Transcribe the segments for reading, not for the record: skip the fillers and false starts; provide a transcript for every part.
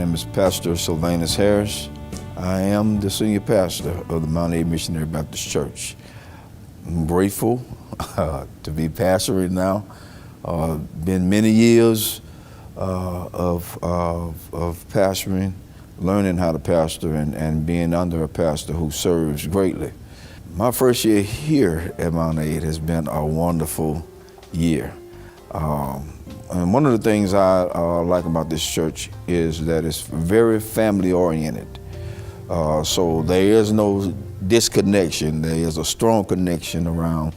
name is Pastor Sylvanus Harris. I am the senior pastor of the Mount A Missionary Baptist Church. I'm grateful to be pastoring now. Been many years of pastoring, learning how to pastor and being under a pastor who serves greatly. My first year here at Mount A has been a wonderful year. And one of the things I like about this church is that it's very family oriented. So there is no disconnection. There is a strong connection around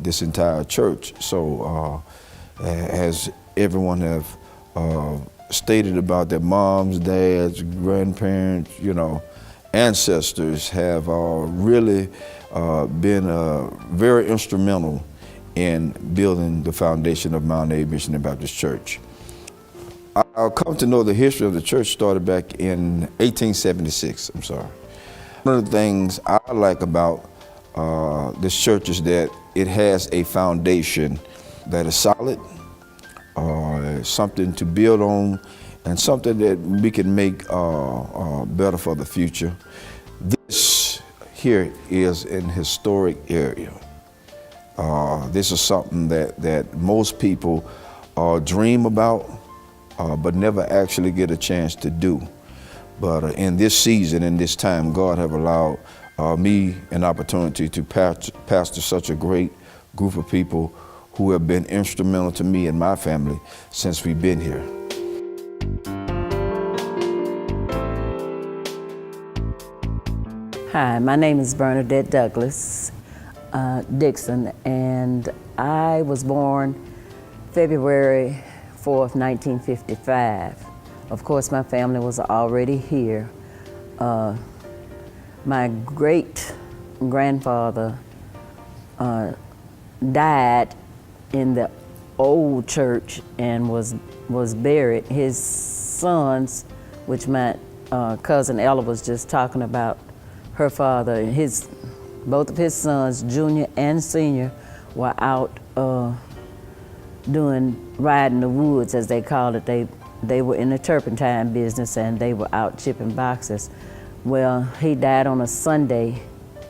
this entire church. So as everyone have stated about their moms, dads, grandparents, ancestors have really been very instrumental in building the foundation of Mount A Missionary Baptist Church. I'll come to know the history of the church started back in 1876, One of the things I like about this church is that it has a foundation that is solid, something to build on, and something that we can make better for the future. This here is an historic area. This is something that most people dream about, but never actually get a chance to do. But in this season, in this time, God have allowed me an opportunity to pastor such a great group of people who have been instrumental to me and my family since we've been here. Hi, my name is Bernadette Douglas Dixon, and I was born February 4th, 1955. Of course, my family was already here. My great-grandfather died in the old church and was buried. His sons, which my cousin Ella was just talking about, her father, both of his sons, junior and senior, were out riding the woods, as they called it. They were in the turpentine business, and they were out chipping boxes. Well, he died on a Sunday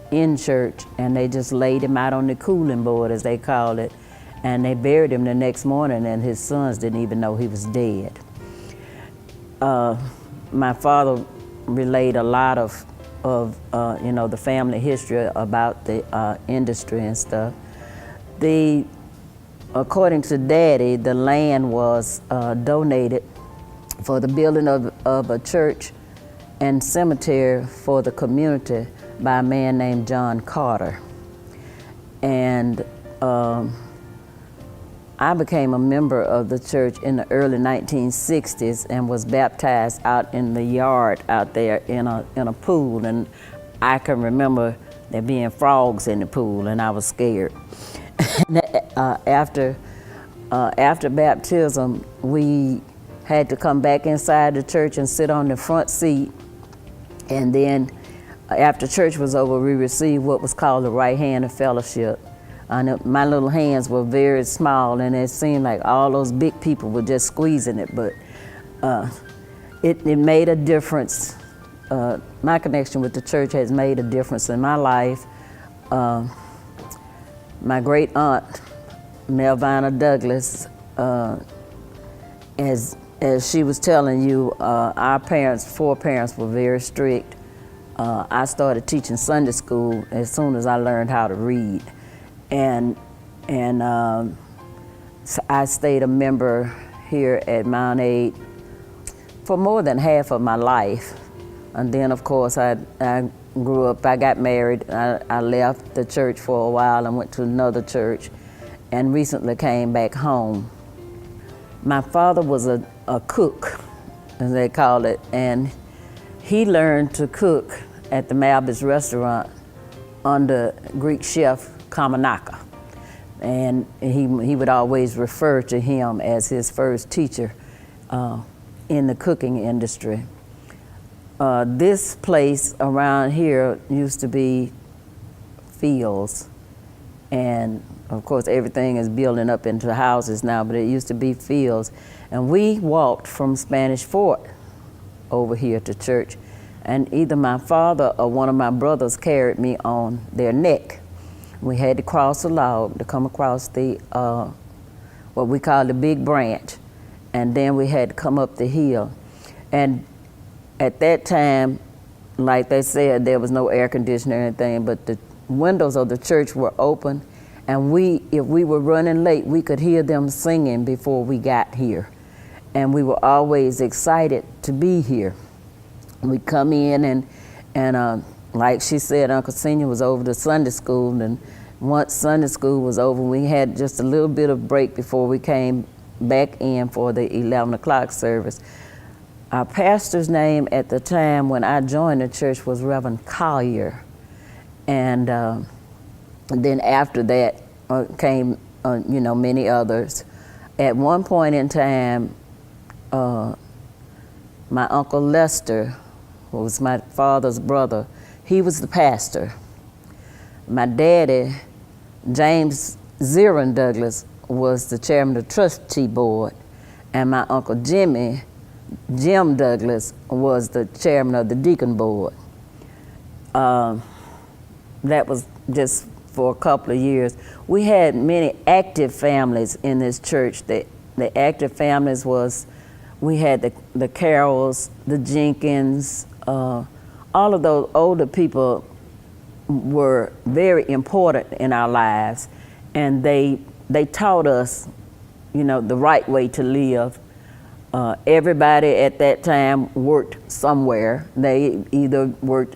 in church, and they just laid him out on the cooling board, as they called it, and they buried him the next morning, and his sons didn't even know he was dead. My father relayed a lot of the family history about the industry and stuff. According to Daddy, the land was donated for the building of a church and cemetery for the community by a man named John Carter. And I became a member of the church in the early 1960s and was baptized out in the yard out there in a pool. And I can remember there being frogs in the pool, and I was scared. After baptism, we had to come back inside the church and sit on the front seat. And then after church was over, we received what was called the right hand of fellowship. My little hands were very small, and it seemed like all those big people were just squeezing it, but it made a difference. My connection with the church has made a difference in my life. My great aunt, Melvina Douglas, as she was telling you, our four parents were very strict. I started teaching Sunday school as soon as I learned how to read. And so I stayed a member here at Mount A for more than half of my life. And then, of course, I grew up, I got married, I left the church for a while and went to another church, and recently came back home. My father was a cook, as they call it, and he learned to cook at the Malbis restaurant under Greek chef Kamanaka. And he would always refer to him as his first teacher in the cooking industry. This place around here used to be fields, and of course everything is building up into houses now, but it used to be fields. And we walked from Spanish Fort over here to church. And either my father or one of my brothers carried me on their neck. We had to cross a log to come across the, what we call the big branch. And then we had to come up the hill. And at that time, like they said, there was no air conditioner or anything, but the windows of the church were open. And if we were running late, we could hear them singing before we got here. And we were always excited to be here. We'd come in and like she said, Uncle Senior was over to Sunday school, and once Sunday school was over, we had just a little bit of break before we came back in for the 11 o'clock service. Our pastor's name at the time when I joined the church was Reverend Collier. And then after that came, many others. At one point in time, my Uncle Lester, who was my father's brother, he was the pastor. My daddy, James Zirin Douglas, was the chairman of the trustee board. And my Uncle Jim Douglas, was the chairman of the deacon board. That was just for a couple of years. We had many active families in this church. The active families was, we had the Carrolls, the Jenkins, all of those older people were very important in our lives, and they taught us, the right way to live. Everybody at that time worked somewhere. They either worked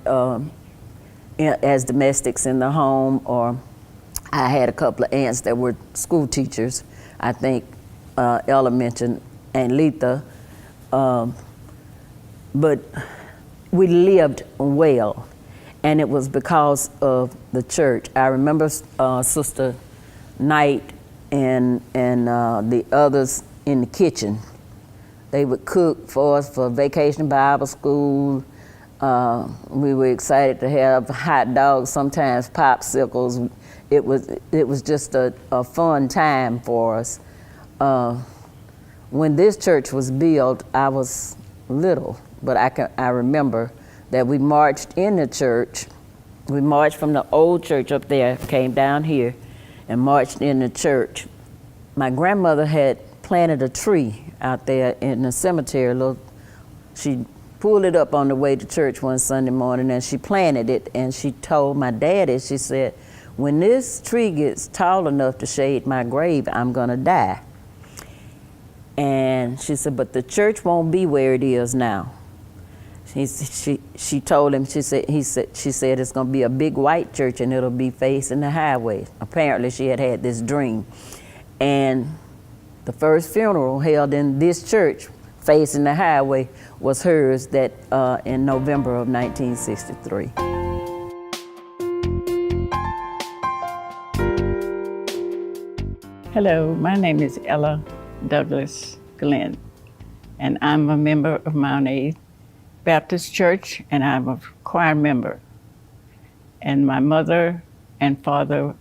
as domestics in the home, or I had a couple of aunts that were school teachers. I think Ella mentioned Aunt Letha. But we lived well, and it was because of the church. I remember Sister Knight and the others in the kitchen. They would cook for us for Vacation Bible School. We were excited to have hot dogs, sometimes popsicles. It was just a fun time for us. When this church was built, I was little, but I remember that we marched in the church. We marched from the old church up there, came down here, and marched in the church. My grandmother had planted a tree out there in the cemetery. She pulled it up on the way to church one Sunday morning, and she planted it, and she told my daddy, she said, when this tree gets tall enough to shade my grave, I'm gonna die. And she said, but the church won't be where it is now. She told him, she said it's gonna be a big white church and it'll be facing the highway. Apparently she had this dream. And the first funeral held in this church facing the highway was hers that in November of 1963. Hello, my name is Ella Douglas Glenn, and I'm a member of Mount A Baptist Church, and I'm a choir member. And my mother and father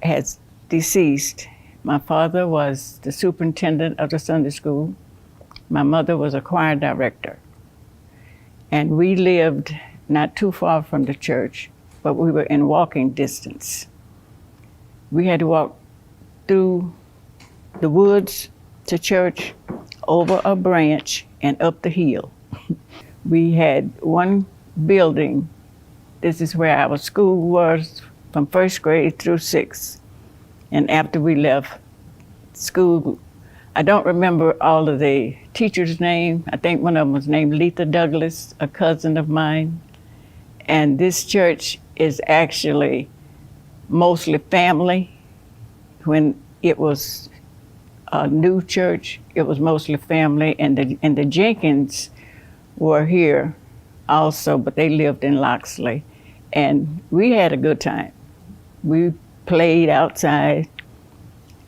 has deceased. My father was the superintendent of the Sunday school. My mother was a choir director. And we lived not too far from the church, but we were in walking distance. We had to walk through the woods to church, over a branch, and up the hill. We had one building. This is where our school was from first grade through sixth. And after we left school, I don't remember all of the teachers' names. I think one of them was named Letha Douglas, a cousin of mine. And this church is actually mostly family. When it was a new church, it was mostly family, and the Jenkins were here also, but they lived in Loxley. And we had a good time. We played outside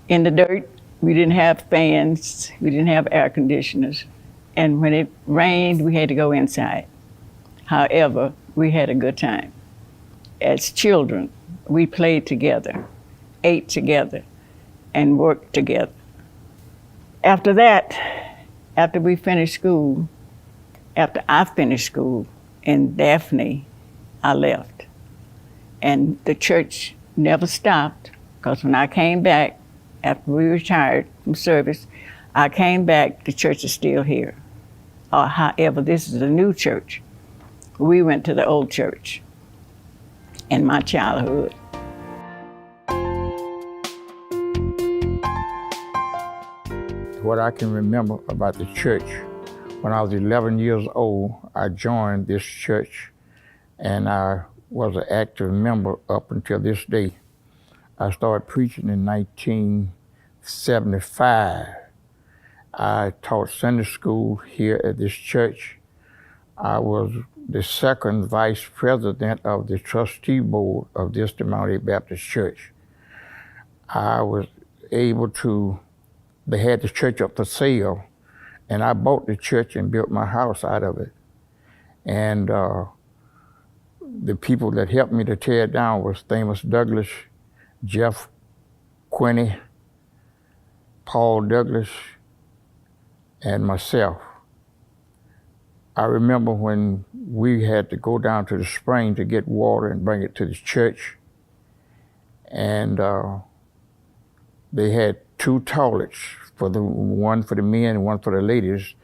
in the dirt. We didn't have fans, we didn't have air conditioners. And when it rained, we had to go inside. However, we had a good time. As children, we played together, ate together, and worked together. After that, after we finished school, after I finished school in Daphne, I left. And the church never stopped, because when I came back, after we retired from service, I came back, the church is still here. However, this is a new church. We went to the old church in my childhood. What I can remember about the church, when I was 11 years old, I joined this church, and I was an active member up until this day. I started preaching in 1975. I taught Sunday school here at this church. I was the second vice president of the trustee board of this Mount A Baptist Church. I was able to, they had the church up for sale, and I bought the church and built my house out of it. And the people that helped me to tear it down was Amos Douglas, Jeff Quinney, Paul Douglas, and myself. I remember when we had to go down to the spring to get water and bring it to the church, and they had two toilets, one for the men and one for the ladies,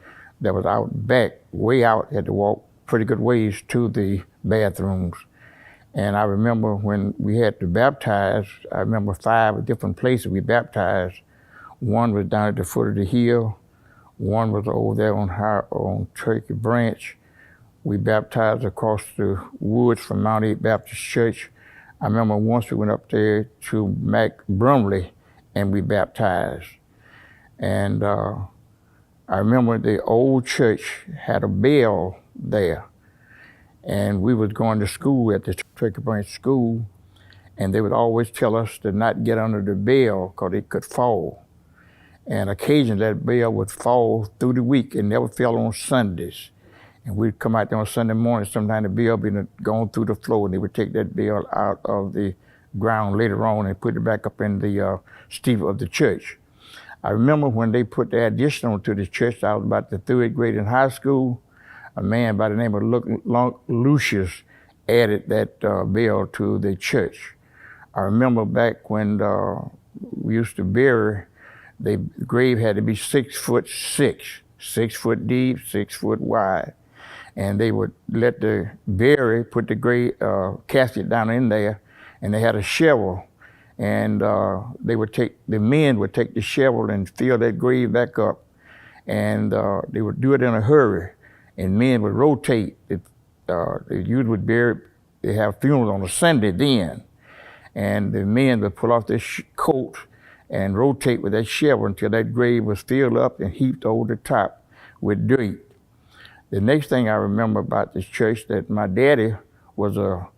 that was out back, way out, had to walk pretty good ways to the bathrooms. And I remember when we had to baptize, I remember 5 different places we baptized. One was down at the foot of the hill, one was over there on Turkey Branch. We baptized across the woods from Mount A Baptist Church. I remember once we went up there to Mac Brumley and we baptized. And I remember the old church had a bell there, and we was going to school at the Turkey Branch School, and they would always tell us to not get under the bell because it could fall. And occasionally that bell would fall through the week. It never fell on Sundays. And we'd come out there on Sunday morning, sometimes the bell would be going through the floor, and they would take that bell out of the ground later on and put it back up in the steeple of the church. I remember when they put the addition onto the church, I was about the 3rd grade in high school. A man by the name of Lucius added that bell to the church. I remember back when we used to bury, the grave had to be 6'6", 6 foot deep, 6 foot wide. And they would let the bury, put the grave casket down in there, and they had a shovel. And the men would take the shovel and fill that grave back up. And they would do it in a hurry. And men would rotate. The youth would bury, they have funerals on a Sunday then. And the men would pull off their coat and rotate with that shovel until that grave was filled up and heaped over the top with dirt. The next thing I remember about this church, that my daddy was a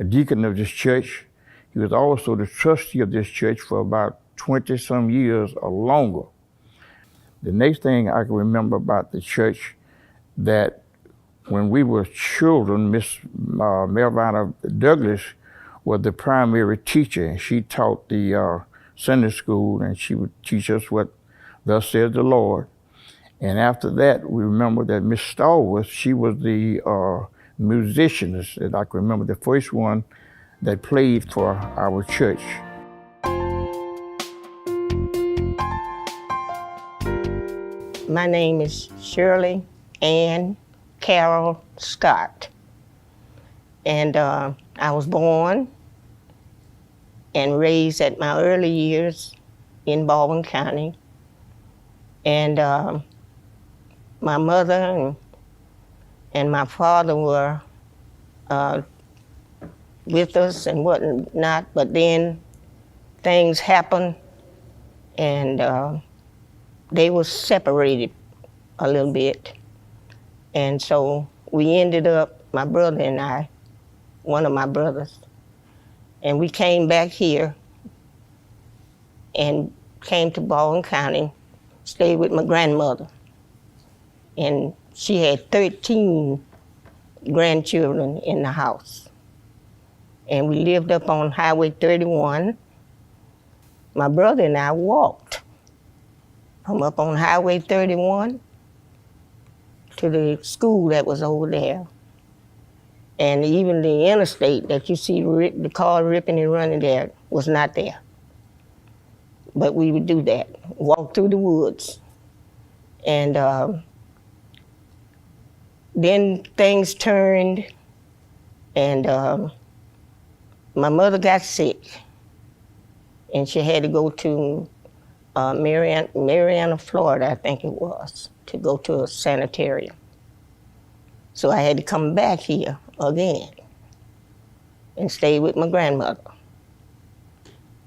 deacon of this church. He was also the trustee of this church for about 20-some years or longer. The next thing I can remember about the church, that when we were children, Miss Melvina Douglas was the primary teacher, and she taught the Sunday school, and she would teach us what thus says the Lord. And after that, we remember that Miss Stallworth, she was the musicianist, and I can remember the first one that played for our church. My name is Shirley Ann Carol Scott, and I was born and raised at my early years in Baldwin County. And my mother and my father were with us and whatnot, but then things happened, and they were separated a little bit. And so we ended up, my brother and I, one of my brothers, and we came back here and came to Baldwin County, stayed with my grandmother. And she had 13 grandchildren in the house. And we lived up on Highway 31. My brother and I walked from up on Highway 31 to the school that was over there. And even the interstate that you see the car ripping and running there was not there. But we would do that, walk through the woods. And then things turned, and my mother got sick, and she had to go to Marianna, Florida, I think it was, to go to a sanitarium. So I had to come back here again and stay with my grandmother.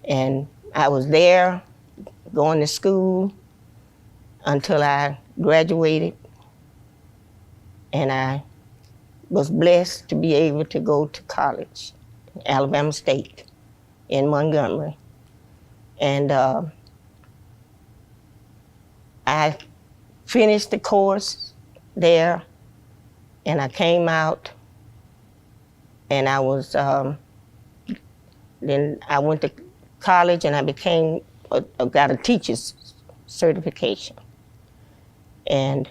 And I was there going to school until I graduated, and I was blessed to be able to go to college, Alabama State in Montgomery. And I finished the course there, and I came out, and I was, then I went to college, and I got a teacher's certification. And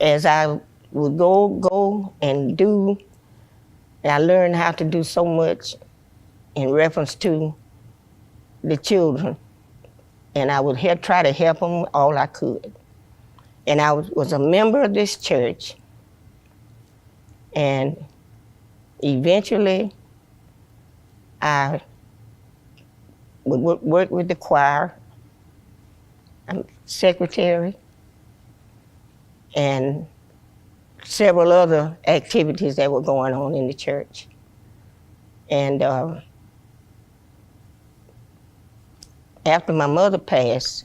as I would go and do, and I learned how to do so much in reference to the children, and I would try to help them all I could. And I was a member of this church, and eventually I would work with the choir. I'm secretary, and several other activities that were going on in the church. And after my mother passed,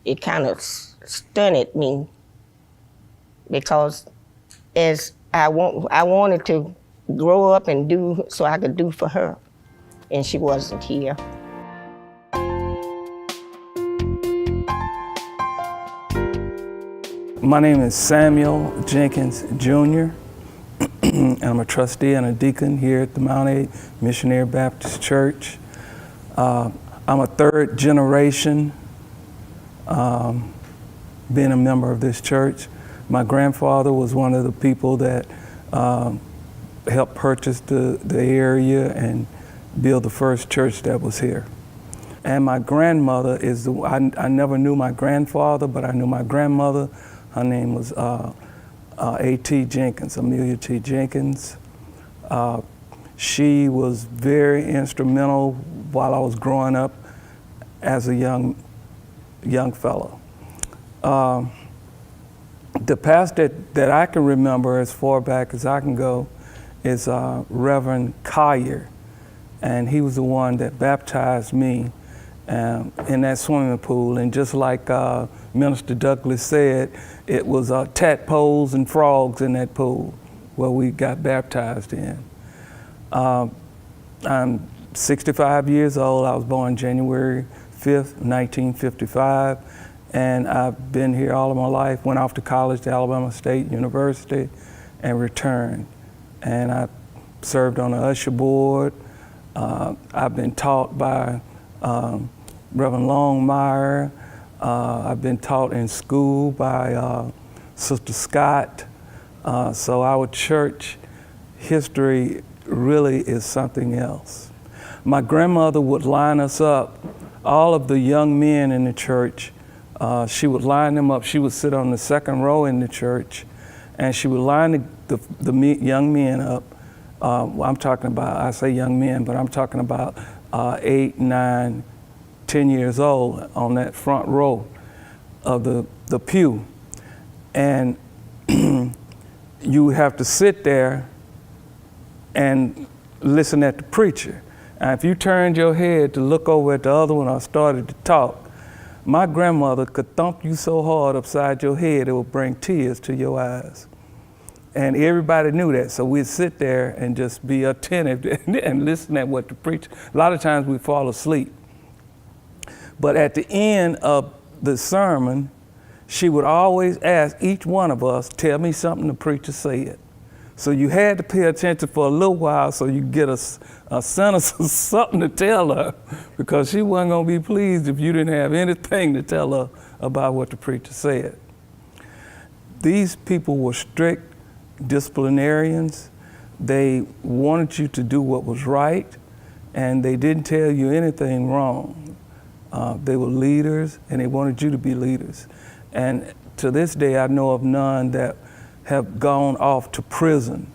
it kind of stunned me, because as I wanted to grow up and do so I could do for her, and she wasn't here. My name is Samuel Jenkins Jr. I'm a trustee and a deacon here at the Mount 8 Missionary Baptist Church. I'm a third generation being a member of this church. My grandfather was one of the people that helped purchase the area and build the first church that was here. And my grandmother is I never knew my grandfather, but I knew my grandmother. Her name was A.T. Jenkins, Amelia T. Jenkins. She was very instrumental while I was growing up as a young fellow. The pastor that I can remember as far back as I can go is Reverend Collier, and he was the one that baptized me in that swimming pool. And just like Minister Douglas said, it was tadpoles and frogs in that pool where we got baptized in. I'm 65 years old. I was born January 5th, 1955, and I've been here all of my life. Went off to college to Alabama State University and returned. And I served on the usher board. I've been taught by Reverend Longmire. I've been taught in school by Sister Scott. So our church history really is something else. My grandmother would line us up, all of the young men in the church. She would line them up. She would sit on the second row in the church, and she would line the young men up. I'm talking about, I say young men, but I'm talking about 8, 9, 10 years old on that front row of the pew. And you have to sit there and listen at the preacher. And if you turned your head to look over at the other one or started to talk, my grandmother could thump you so hard upside your head it would bring tears to your eyes. And everybody knew that, so we'd sit there and just be attentive and listen at what the preacher. A lot of times we'd fall asleep. But at the end of the sermon, she would always ask each one of us, tell me something the preacher said. So you had to pay attention for a little while so you get a sentence of something to tell her, because she wasn't gonna be pleased if you didn't have anything to tell her about what the preacher said. These people were strict disciplinarians. They wanted you to do what was right, and they didn't tell you anything wrong. They were leaders, and they wanted you to be leaders. And to this day, I know of none that have gone off to prison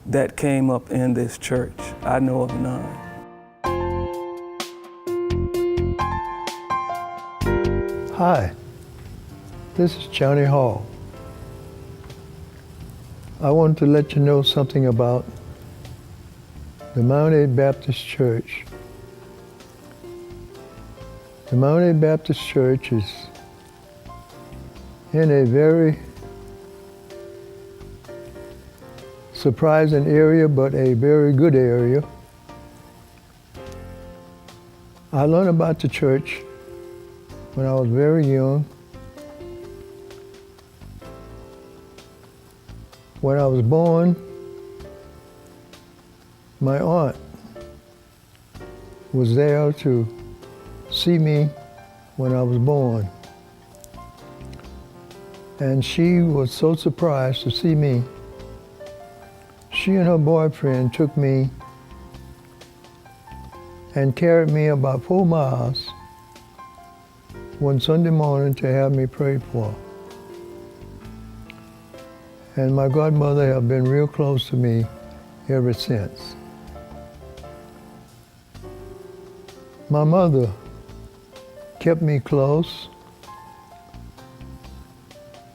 that came up in this church. I know of none. Hi, this is Johnny Hall. I wanted to let you know something about the Mount A Baptist Church. The Mount A Baptist Church is in a very surprising area, but a very good area. I learned about the church when I was very young. When I was born, my aunt was there to see me when I was born. And she was so surprised to see me. She and her boyfriend took me and carried me about 4 miles one Sunday morning to have me prayed for. And my godmother has been real close to me ever since. My mother kept me close.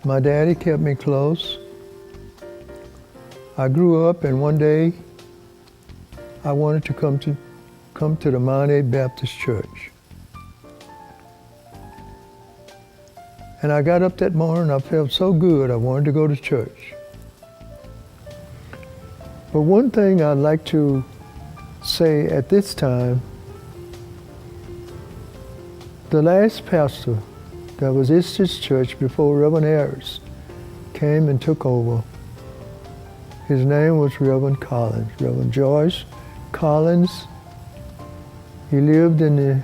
My daddy kept me close. I grew up, and one day I wanted to come to the Mount A Baptist Church. And I got up that morning, I felt so good, I wanted to go to church. But one thing I'd like to say at this time, the last pastor that was in this church before Reverend Harris came and took over, his name was Reverend Collins, Reverend George Collins. He lived in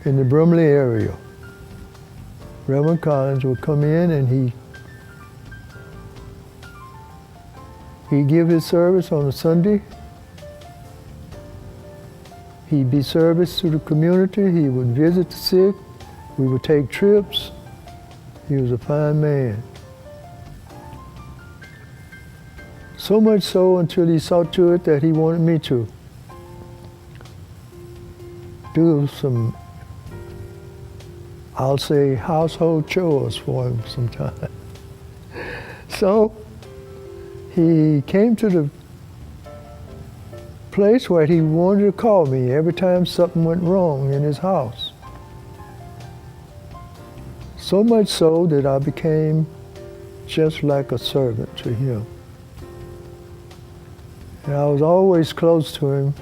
the Brumley area. Reverend Collins would come in and he'd give his service on a Sunday. He'd be service to the community. He would visit the sick. We would take trips. He was a fine man. So much so until he saw to it that he wanted me to do some, I'll say, household chores for him sometime. So he came to the place where he wanted to call me every time something went wrong in his house. So much so that I became just like a servant to him. And I was always close to him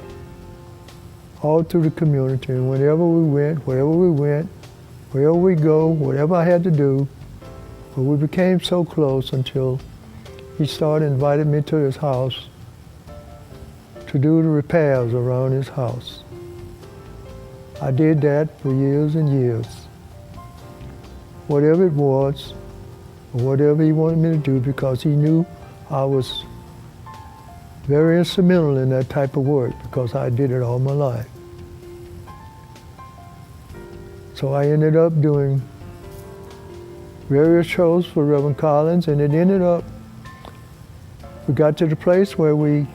all through the community. And wherever we went, wherever we go, whatever I had to do, but we became so close until he started inviting me to his house to do the repairs around his house. I did that for years and years. Whatever it was, or whatever he wanted me to do, because he knew I was very instrumental in that type of work, because I did it all my life. So I ended up doing various shows for Reverend Collins, and it ended up, we got to the place where we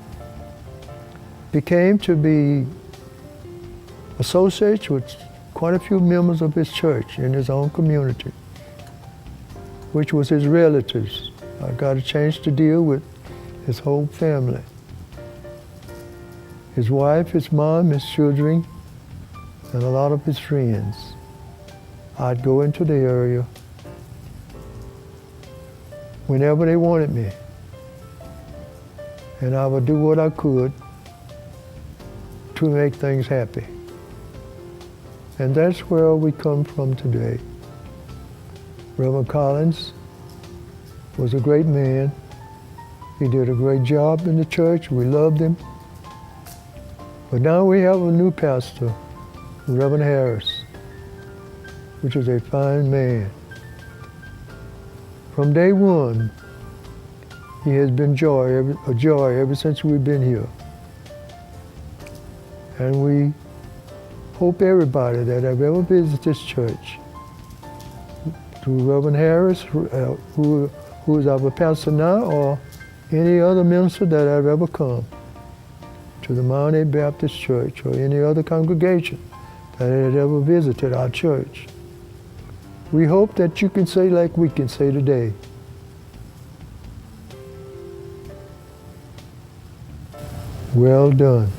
became to be associates with quite a few members of his church in his own community, which was his relatives. I got a chance to deal with his whole family. His wife, his mom, his children, and a lot of his friends. I'd go into the area whenever they wanted me, and I would do what I could to make things happy. And that's where we come from today. Reverend Collins was a great man. He did a great job in the church. We loved him. But now we have a new pastor, Reverend Harris. which is a fine man. From day one, he has been a joy ever since we've been here. And we hope everybody that have ever visited this church, through Reverend Harris, who is our pastor now, or any other minister that have ever come to the Mount A Baptist Church, or any other congregation that has ever visited our church. We hope that you can say like we can say today. Well done.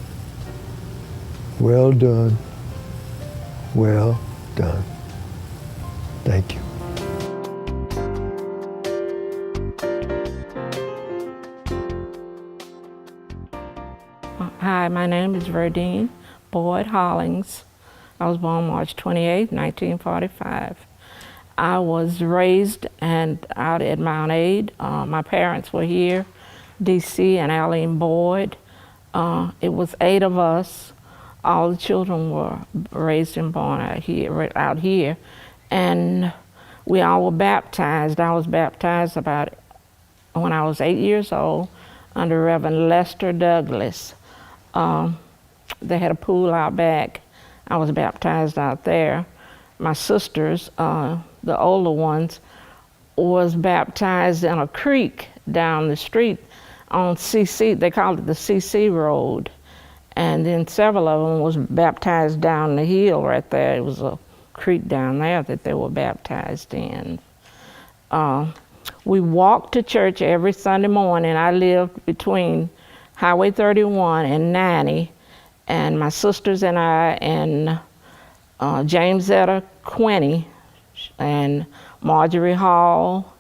Well done. Well done. Thank you. Hi, my name is Verdine Boyd Hollings. I was born March 28, 1945. I was raised out at Mount Aid. My parents were here, D.C. and Arlene Boyd. It was 8 of us. All the children were raised and born out here. And we all were baptized. I was baptized when I was 8 years old under Reverend Lester Douglas. They had a pool out back. I was baptized out there. My sisters, the older ones, was baptized in a creek down the street on CC. They called it the CC Road. And then several of them was baptized down the hill right there. It was a creek down there that they were baptized in. We walked to church every Sunday morning. I lived between Highway 31 and 90, and my sisters and I and James Zetta Quinney and Marjorie Hall,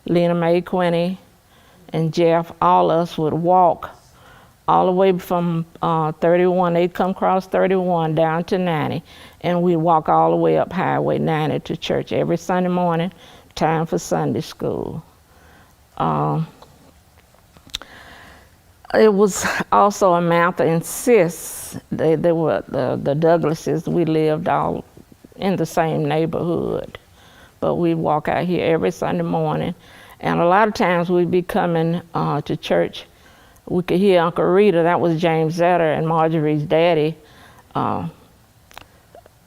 Lena Mae Quinney, and Jeff, all of us would walk all the way from 31. They'd come across 31 down to 90, and we'd walk all the way up Highway 90 to church every Sunday morning, time for Sunday school. It was also a Martha and Sis. They were the Douglases. We lived all in the same neighborhood, but we'd walk out here every Sunday morning. And a lot of times we'd be coming to church. We could hear Uncle Rita, that was James Zetter and Marjorie's daddy.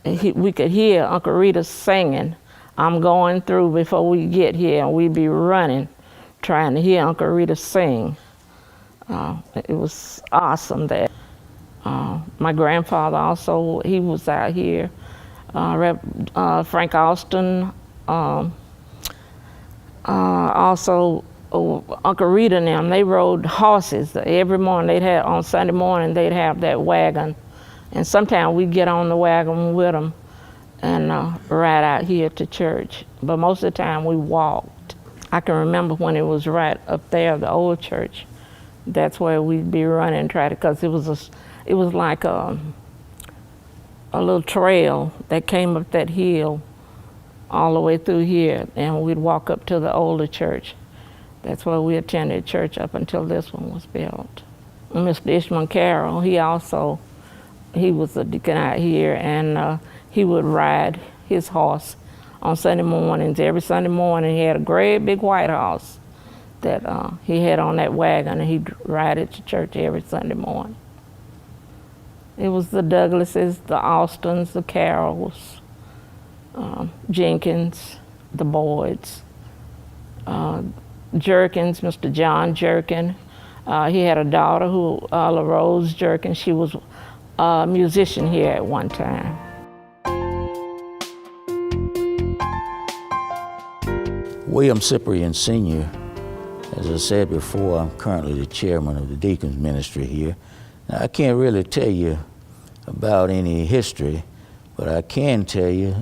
We could hear Uncle Rita singing, "I'm going through" before we get here, and we'd be running, trying to hear Uncle Rita sing. It was awesome there. My grandfather also, he was out here. Frank Austin, also Uncle Rita and them, they rode horses. Every morning on Sunday morning, they'd have that wagon. And sometimes we'd get on the wagon with them and ride out here to church. But most of the time we walked. I can remember when it was right up there, the old church. That's where we'd be running, because it was like a little trail that came up that hill all the way through here, and we'd walk up to the older church. That's where we attended church up until this one was built. Mr. Ishmael Carroll, he was a deacon out here, and he would ride his horse on Sunday mornings. Every Sunday morning he had a great big white horse that he had on that wagon, and he'd ride it to church every Sunday morning. It was the Douglases, the Austins, the Carrolls, Jenkins, the Boyds, Jerkins, Mr. John Jerkin. He had a daughter, LaRose Jerkin. She was a musician here at one time. William Cyprian Sr., as I said before, I'm currently the chairman of the Deacons Ministry here. Now, I can't really tell you about any history, but I can tell you,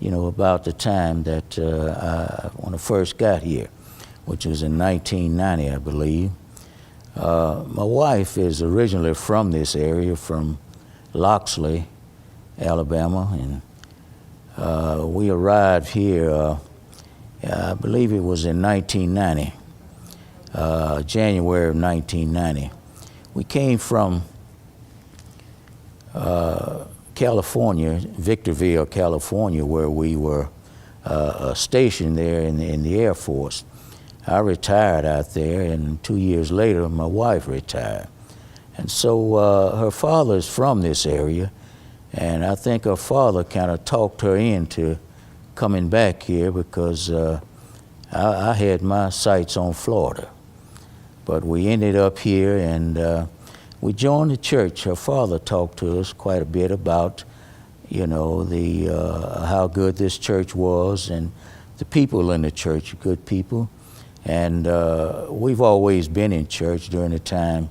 about the time that when I first got here, which was in 1990, I believe. My wife is originally from this area, from Loxley, Alabama, and we arrived here, I believe it was in 1990, January of 1990. We came from California, Victorville, California, where we were stationed there in the Air Force. I retired out there, and 2 years later, my wife retired. And so her father is from this area, and I think her father kind of talked her into coming back here because I had my sights on Florida. But we ended up here, and we joined the church. Her father talked to us quite a bit about, you know, how good this church was, and the people in the church, good people. And we've always been in church during the time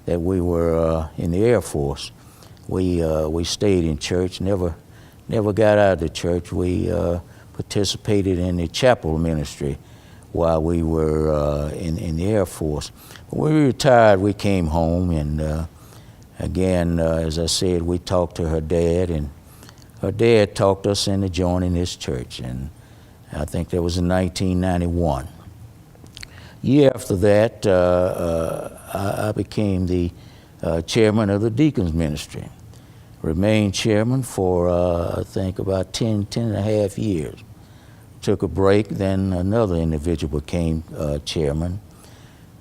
that we were in the Air Force. We stayed in church, never got out of the church. We participated in the chapel ministry while we were in the Air Force. When we retired, we came home, and again, as I said, we talked to her dad, and her dad talked us into joining this church, and I think that was in 1991. Year after that, I became the chairman of the deacons ministry. Remained chairman for, I think, about 10 and a half years. Took a break, then another individual became chairman.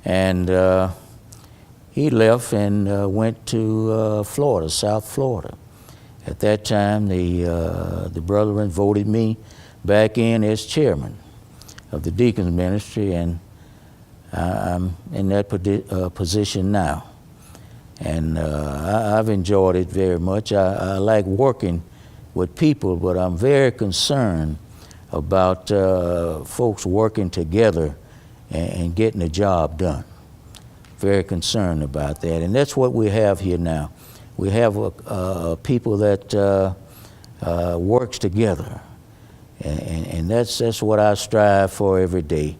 And he left and went to Florida, South Florida. At that time, the brethren voted me back in as chairman of the deacons ministry, and I'm in that position now. And I've enjoyed it very much. I like working with people, but I'm very concerned about folks working together and getting the job done. Very concerned about that. And that's what we have here now. We have people that works together. And that's what I strive for every day.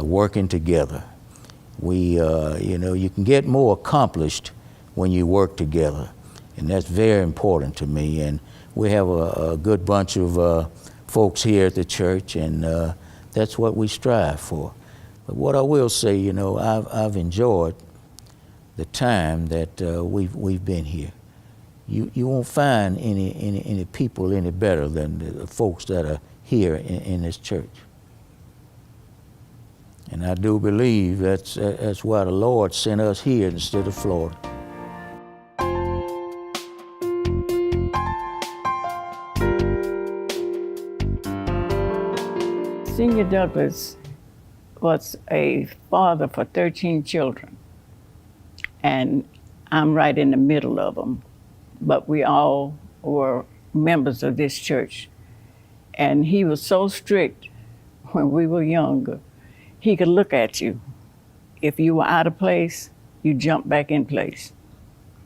Working together. You can get more accomplished when you work together, and that's very important to me. And we have a good bunch of folks here at the church, and that's what we strive for. But what I will say, I've enjoyed the time that we've been here. You won't find any people any better than the folks that are here in this church. And I do believe that's why the Lord sent us here instead of Florida. Senior Douglas was a father for 13 children, and I'm right in the middle of them. But we all were members of this church. And he was so strict when we were younger. He could look at you. If you were out of place, you jumped back in place.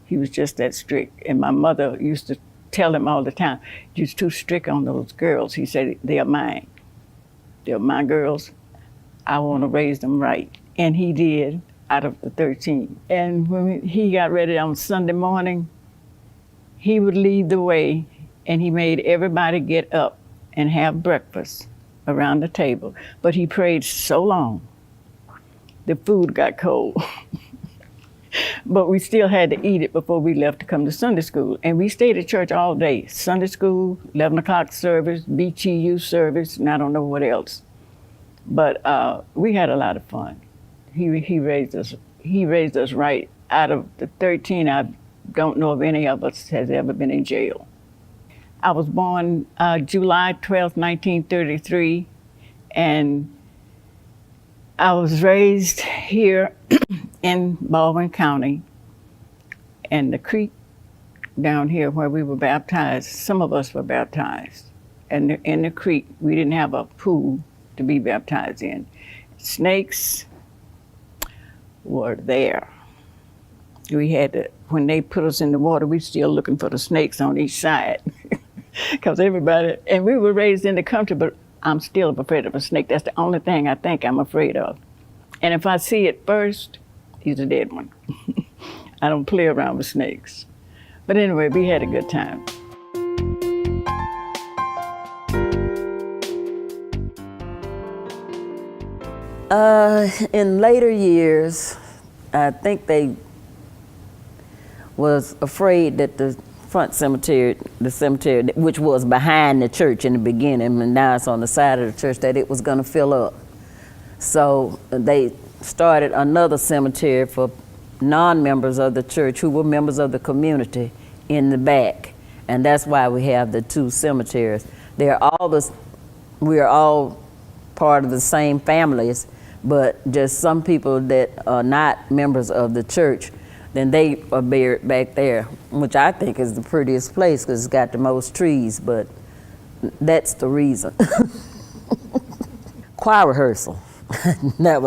He was just that strict. And my mother used to tell him all the time, "You're too strict on those girls." He said, "They are mine. They're my girls. I want to raise them right." And he did, out of the 13. And when he got ready on Sunday morning, he would lead the way, and he made everybody get up and have breakfast around the table. But he prayed so long, the food got cold. But we still had to eat it before we left to come to Sunday school. And we stayed at church all day. Sunday school, 11 o'clock service, BTU service, and I don't know what else. But we had a lot of fun. He raised us right. Out of the 13, I don't know if any of us has ever been in jail. I was born July 12th, 1933, and I was raised here in Baldwin County, and the creek down here where we were baptized, some of us were baptized. And in the creek, we didn't have a pool to be baptized in. Snakes were there. We had to, when they put us in the water, we still looking for the snakes on each side. Because everybody, and we were raised in the country, but I'm still afraid of a snake. That's the only thing I think I'm afraid of. And if I see it first, he's a dead one. I don't play around with snakes. But anyway, we had a good time. In later years, I think they was afraid that the front cemetery, the cemetery which was behind the church in the beginning, and now it's on the side of the church, that it was going to fill up. So they started another cemetery for non-members of the church who were members of the community in the back, and that's why we have the two cemeteries. We are all part of the same families, but just some people that are not members of the church, then they are buried back there, which I think is the prettiest place because it's got the most trees, but that's the reason. Choir rehearsal, that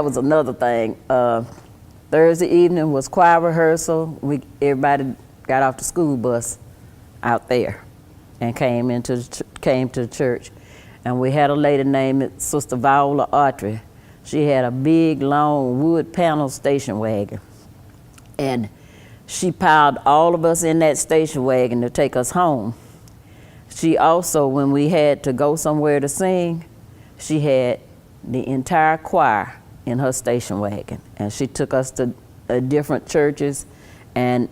was another thing. Thursday evening was choir rehearsal. Everybody got off the school bus out there and came to the church. And we had a lady named Sister Viola Autry. She had a big, long wood panel station wagon. And she piled all of us in that station wagon to take us home. She also, when we had to go somewhere to sing, she had the entire choir in her station wagon. And she took us to different churches, and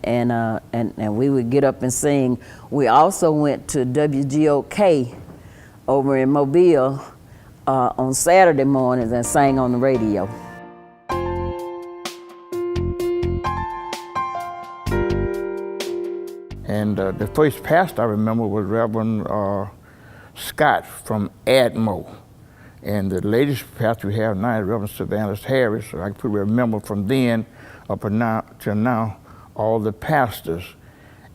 we would get up and sing. We also went to WGOK over in Mobile on Saturday mornings and sang on the radio. And the first pastor I remember was Reverend Scott from Admo. And the latest pastor we have now is Reverend Savannah Harris. So I can remember from then up till now all the pastors.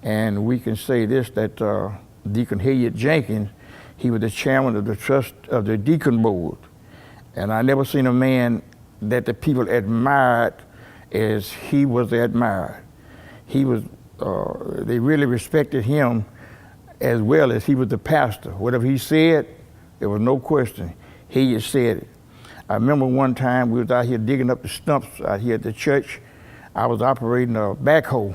And we can say this, that Deacon Hilliard Jenkins, he was the chairman of the trust of the deacon board. And I never seen a man that the people admired as he was admired. He was, they really respected him as well as he was the pastor. Whatever he said, there was no question. He just said it. I remember one time we was out here digging up the stumps out here at the church. I was operating a backhoe,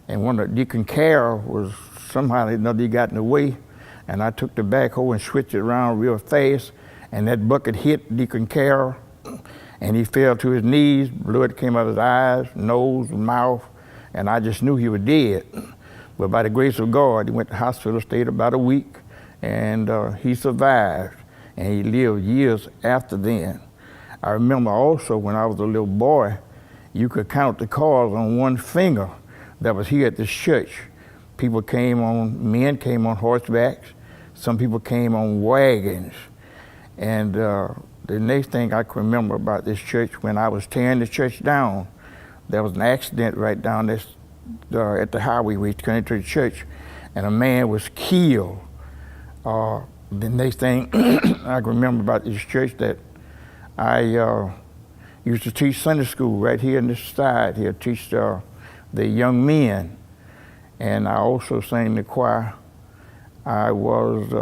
and one of Deacon Carroll was somehow or another, he got in the way, and I took the backhoe and switched it around real fast, and that bucket hit Deacon Carroll, and he fell to his knees. Blood came out of his eyes, nose, mouth, and I just knew he was dead. But by the grace of God, he went to the hospital, stayed about a week, and he survived, and he lived years after then. I remember also when I was a little boy, you could count the cars on one finger that was here at this church. Men came on horsebacks, some people came on wagons. And the next thing I can remember about this church, when I was tearing the church down, there was an accident right down this, at the highway we came to the church, and a man was killed. The next thing I can remember about this church, that I used to teach Sunday school right here in this side here, teach the young men. And I also sang in the choir. I was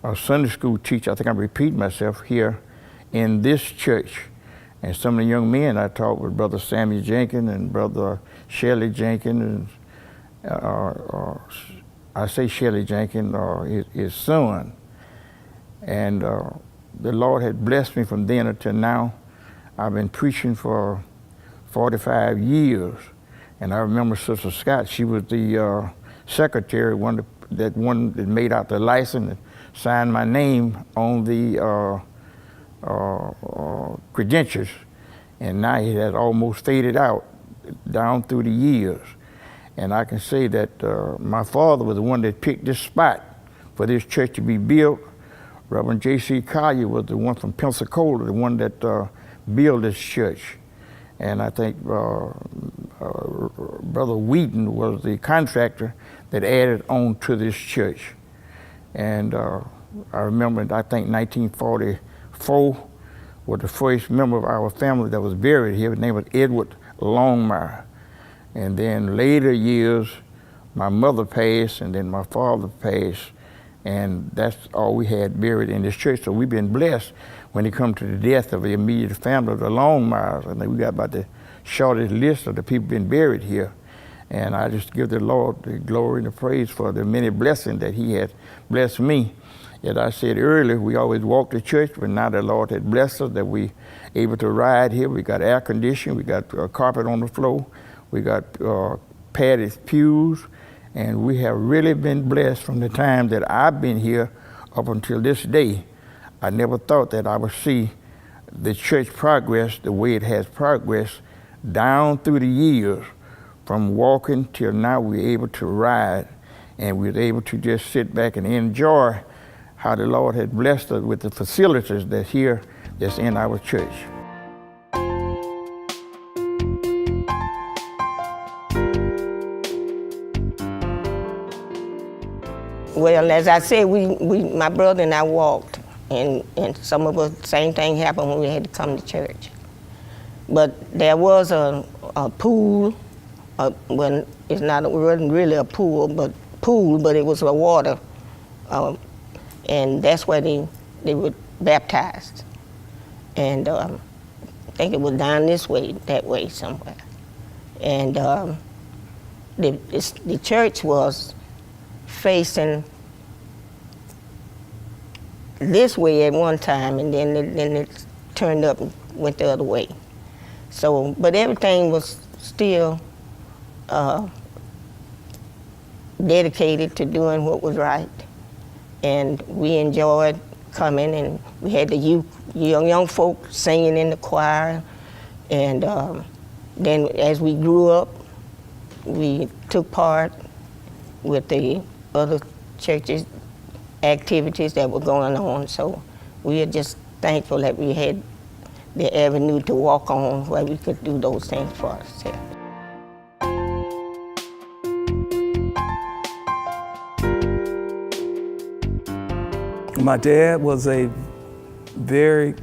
a Sunday school teacher. I think I'm repeating myself here in this church. And some of the young men I taught with Brother Samuel Jenkins and Brother Shelley Jenkins, and I say Shelley Jenkins, his son. And the Lord had blessed me from then until now. I've been preaching for 45 years. And I remember Sister Scott, she was the secretary, that made out the license and signed my name on the credentials. And now it has almost faded out down through the years. And I can say that my father was the one that picked this spot for this church to be built. Reverend J.C. Collier was the one from Pensacola, the one that built this church. And I think Brother Wheaton was the contractor that added on to this church. And I remember, I think 1944 was the first member of our family that was buried here. His name was Edward Longmire. And then later years, my mother passed, and then my father passed. And that's all we had buried in this church. So we've been blessed when it comes to the death of the immediate family of the Longmires. I think we got about the shortest list of the people been buried here. And I just give the Lord the glory and the praise for the many blessings that he has blessed me. As I said earlier, we always walk to church, but now the Lord has blessed us that we able to ride here. We got air conditioning, we got carpet on the floor, we got padded pews, and we have really been blessed from the time that I've been here up until this day. I never thought that I would see the church progress the way it has progressed down through the years, from walking till now we're able to ride, and we're able to just sit back and enjoy how the Lord has blessed us with the facilities that's in our church. Well, as I said, my brother and I walked, and some of us, same thing happened when we had to come to church. But there was a pool, when it wasn't really a pool, but it was a water, and that's where they were baptized. And I think it was down that way somewhere. And the church was facing this way at one time, and then it turned up and went the other way. So, but everything was still dedicated to doing what was right, and we enjoyed coming, and we had the young folk singing in the choir, and then as we grew up, we took part with the other churches' activities that were going on. So we are just thankful that we had the avenue to walk on where we could do those things for ourselves. My dad was a very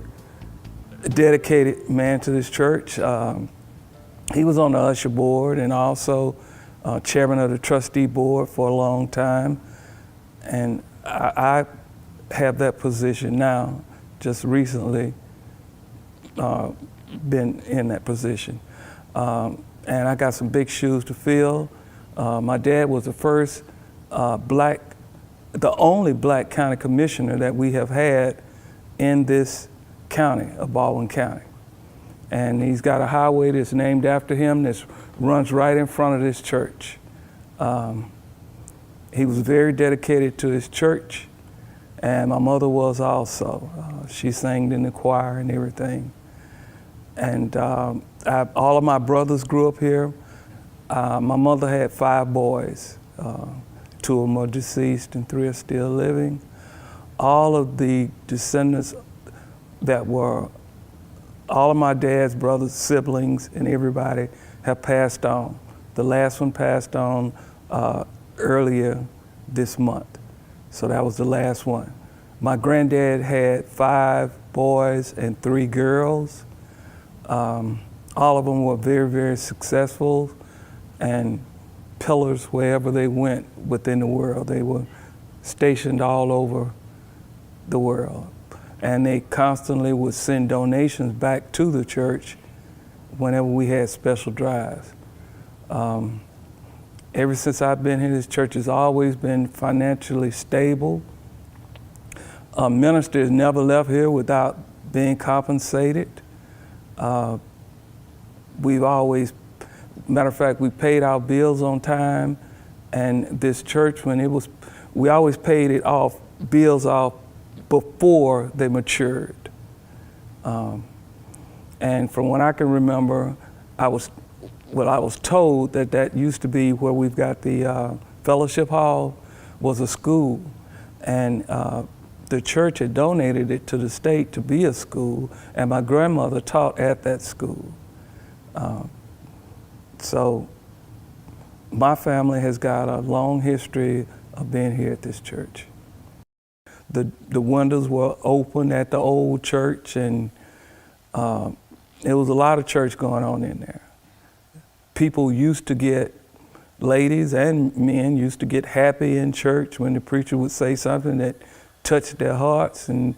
dedicated man to this church. He was on the usher board and also chairman of the trustee board for a long time. And I have that position now, just recently been in that position. And I got some big shoes to fill. My dad was the first the only black county commissioner that we have had in this county of Baldwin County. And he's got a highway that's named after him that runs right in front of this church. He was very dedicated to his church, and my mother was also. She sang in the choir and everything. And all of my brothers grew up here. My mother had 5 boys. 2 of them are deceased and 3 are still living. All of the descendants all of my dad's brothers, siblings, and everybody have passed on. The last one passed on earlier this month. So that was the last one. My granddad had 5 boys and 3 girls. All of them were very, very successful and pillars wherever they went within the world. They were stationed all over the world. And they constantly would send donations back to the church whenever we had special drives. Ever since I've been here, this church has always been financially stable. Ministers never left here without being compensated. We've always, matter of fact, we paid our bills on time, and this church, we always paid bills off before they matured. And from what I can remember, I was told that used to be where we've got the fellowship hall was a school, and the church had donated it to the state to be a school, and my grandmother taught at that school. So my family has got a long history of being here at this church. The windows were open at the old church, and there was a lot of church going on in there. People used to get, ladies and men used to get happy in church when the preacher would say something that touched their hearts, and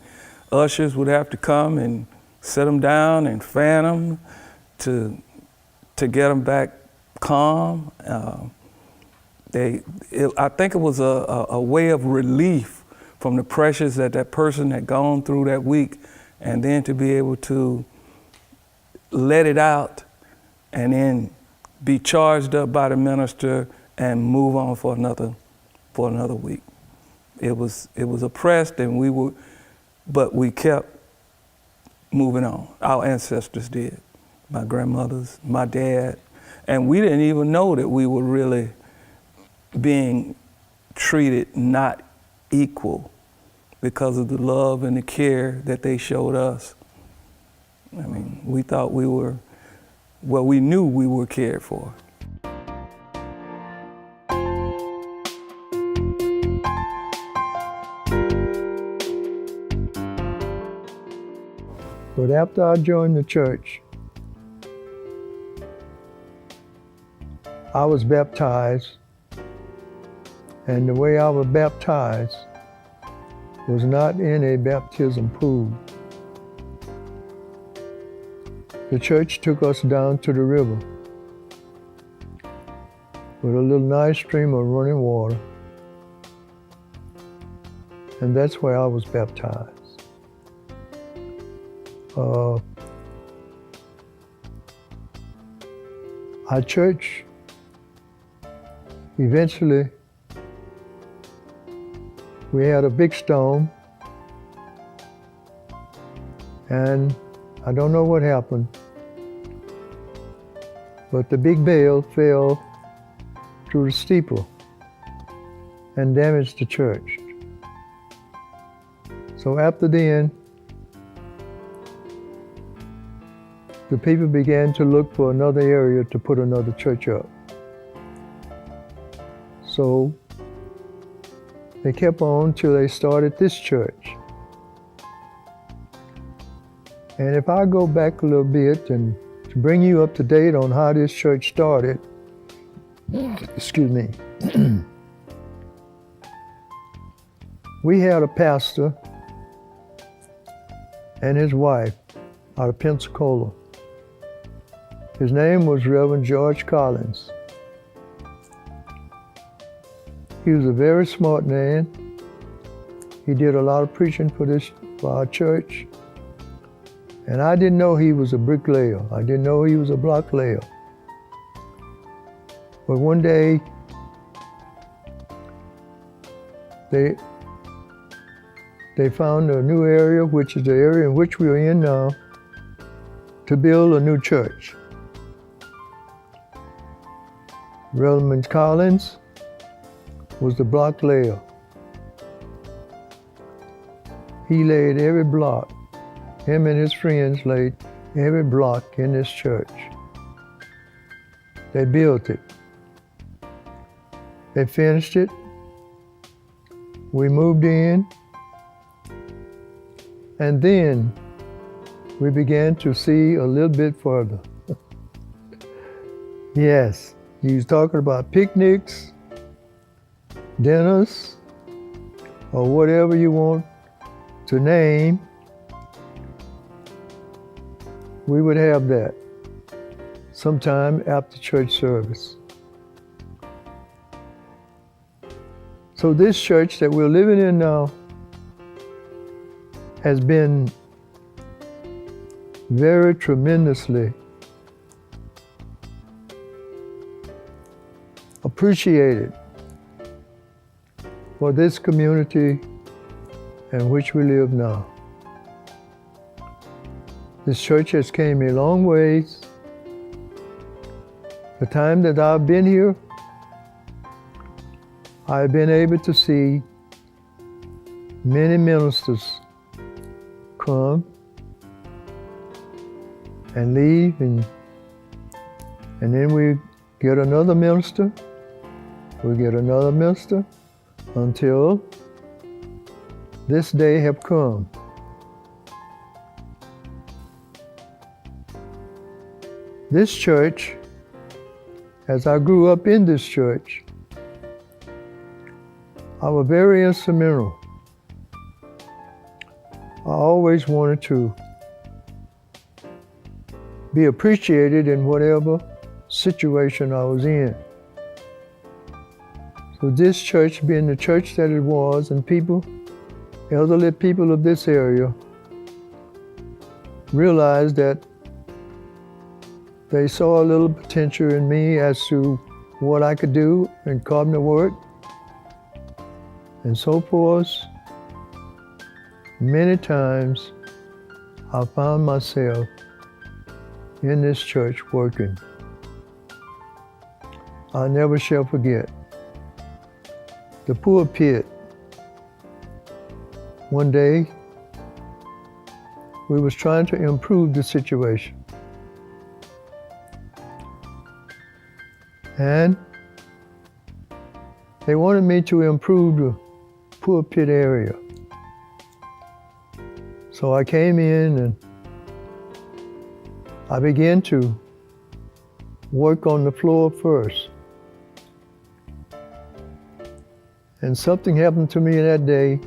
ushers would have to come and sit them down and fan them to get them back calm. I think it was a way of relief from the pressures that person had gone through that week, and then to be able to let it out and then be charged up by the minister and move on for another week. It was oppressed, and but we kept moving on. Our ancestors did, my grandmothers, my dad, and we didn't even know that we were really being treated not equal because of the love and the care that they showed us. I mean, we thought we knew we were cared for. But after I joined the church, I was baptized, and the way I was baptized was not in a baptism pool. The church took us down to the river with a little nice stream of running water, and that's where I was baptized. Our church eventually, we had a big storm, and I don't know what happened, but the big bale fell through the steeple and damaged the church. So after then, the people began to look for another area to put another church up. So they kept on till they started this church. And if I go back a little bit and to bring you up to date on how this church started, excuse me, we had a pastor and his wife out of Pensacola. His name was Reverend George Collins. He was a very smart man. He did a lot of preaching for our church. And I didn't know he was a bricklayer. I didn't know he was a block layer. But one day, they found a new area, which is the area in which we are in now, to build a new church. Reverend Collins was the block layer. He laid every block. Him and his friends laid every block in this church. They built it. They finished it. We moved in. And then we began to see a little bit further. Yes, he was talking about picnics, dinners, or whatever you want to name. We would have that sometime after church service. So this church that we're living in now has been very tremendously appreciated for this community in which we live now. This church has came a long ways. The time that I've been here, I've been able to see many ministers come and leave, and then we get another minister, until this day have come. This church, as I grew up in this church, I was very instrumental. I always wanted to be appreciated in whatever situation I was in. So this church, being the church that it was, and people, elderly people of this area, realized that They saw a little potential in me as to what I could do in carpenter work and so forth. Many times I found myself in this church working. I never shall forget the pulpit. One day, we was trying to improve the situation. And they wanted me to improve the pulpit area. So I came in and I began to work on the floor first. And something happened to me that day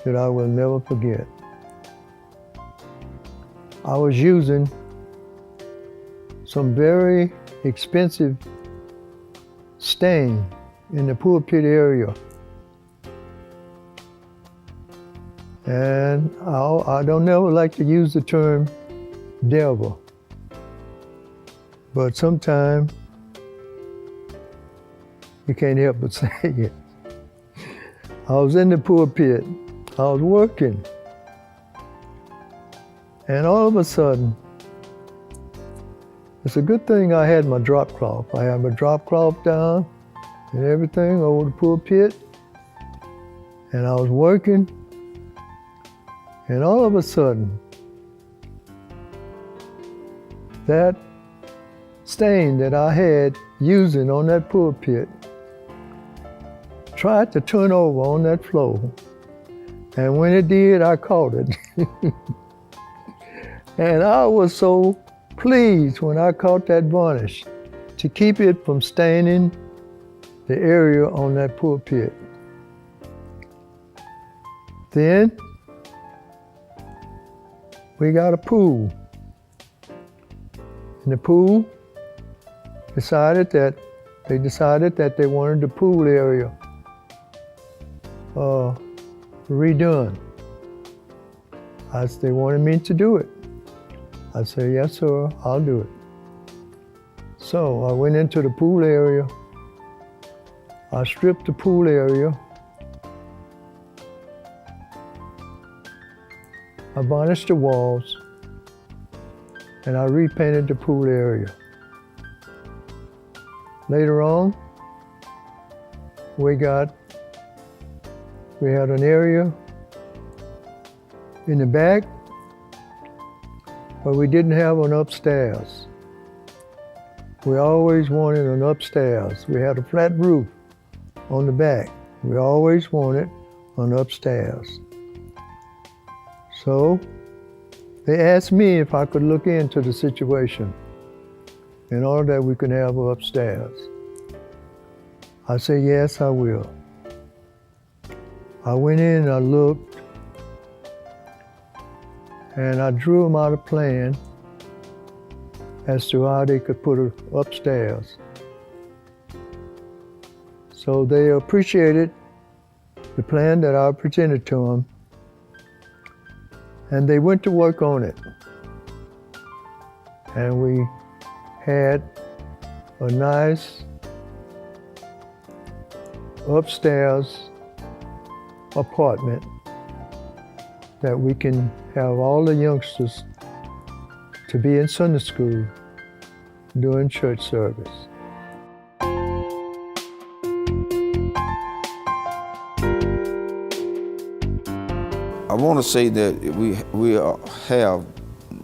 that I will never forget. I was using some very expensive stain in the pulpit area. And I don't never like to use the term devil, but sometimes you can't help but say it. I was in the pulpit, I was working, and all of a sudden, it's a good thing I had my drop cloth. I had my drop cloth down and everything over the pulpit, and I was working, and all of a sudden, that stain that I had using on that pulpit tried to turn over on that floor. And when it did, I caught it. And I was so pleased when I caught that varnish to keep it from staining the area on that pulpit. Then we got a pool. And the pool decided that they wanted the pool area redone. They wanted me to do it. I said, yes, sir, I'll do it. So I went into the pool area. I stripped the pool area. I varnished the walls, and I repainted the pool area. Later on, we had an area in the back where we didn't have an upstairs. We always wanted an upstairs. We had a flat roof on the back. We always wanted an upstairs. So they asked me if I could look into the situation in order that we could have an upstairs. I said, yes, I will. I went in and I looked, and I drew them out a plan as to how they could put it upstairs. So they appreciated the plan that I presented to them, and they went to work on it. And we had a nice upstairs apartment that we can have all the youngsters to be in Sunday school during church service. I want to say that we have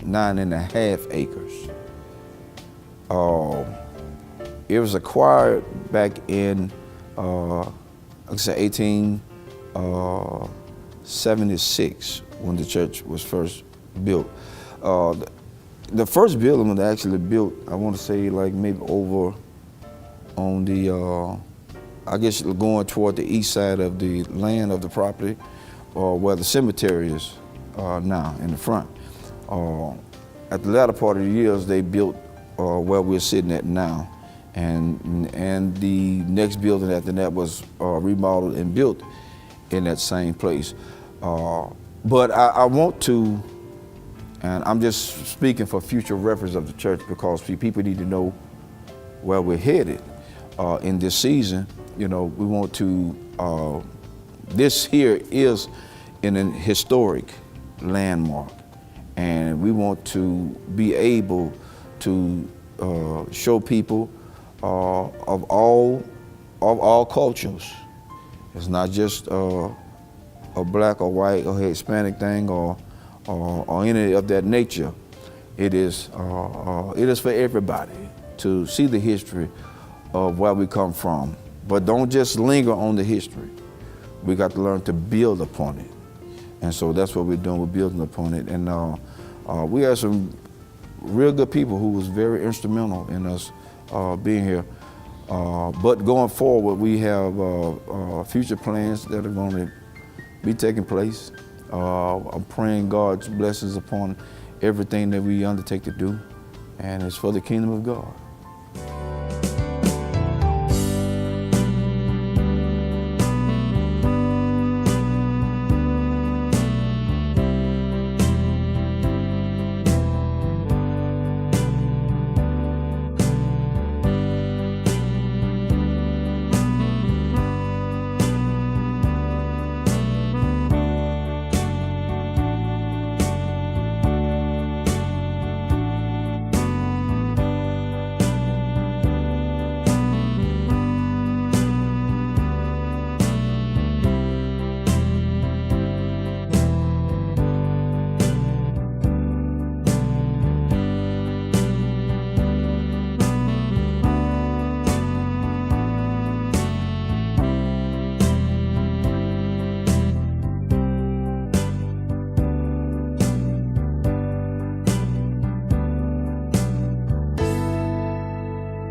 9.5 acres. It was acquired back in, like I said, 1876 when the church was first built. The first building was actually built, I want to say, like maybe over on the, I guess going toward the east side of the land of the property, or where the cemetery is now in the front. At the latter part of the years, they built where we're sitting at now. And the next building after that was remodeled and built in that same place. But I want to And I'm just speaking for future reference of the church because people need to know where we're headed in this season. You know, we want to, this here is in an historic landmark, and we want to be able to show people of all cultures. It's not just a black or white or Hispanic thing or any of that nature. It is for everybody to see the history of where we come from. But don't just linger on the history. We got to learn to build upon it. And so that's what we're doing, we're building upon it. And we have some real good people who was very instrumental in us being here. But going forward, we have future plans that are going to be taking place. I'm praying God's blessings upon everything that we undertake to do, and it's for the kingdom of God.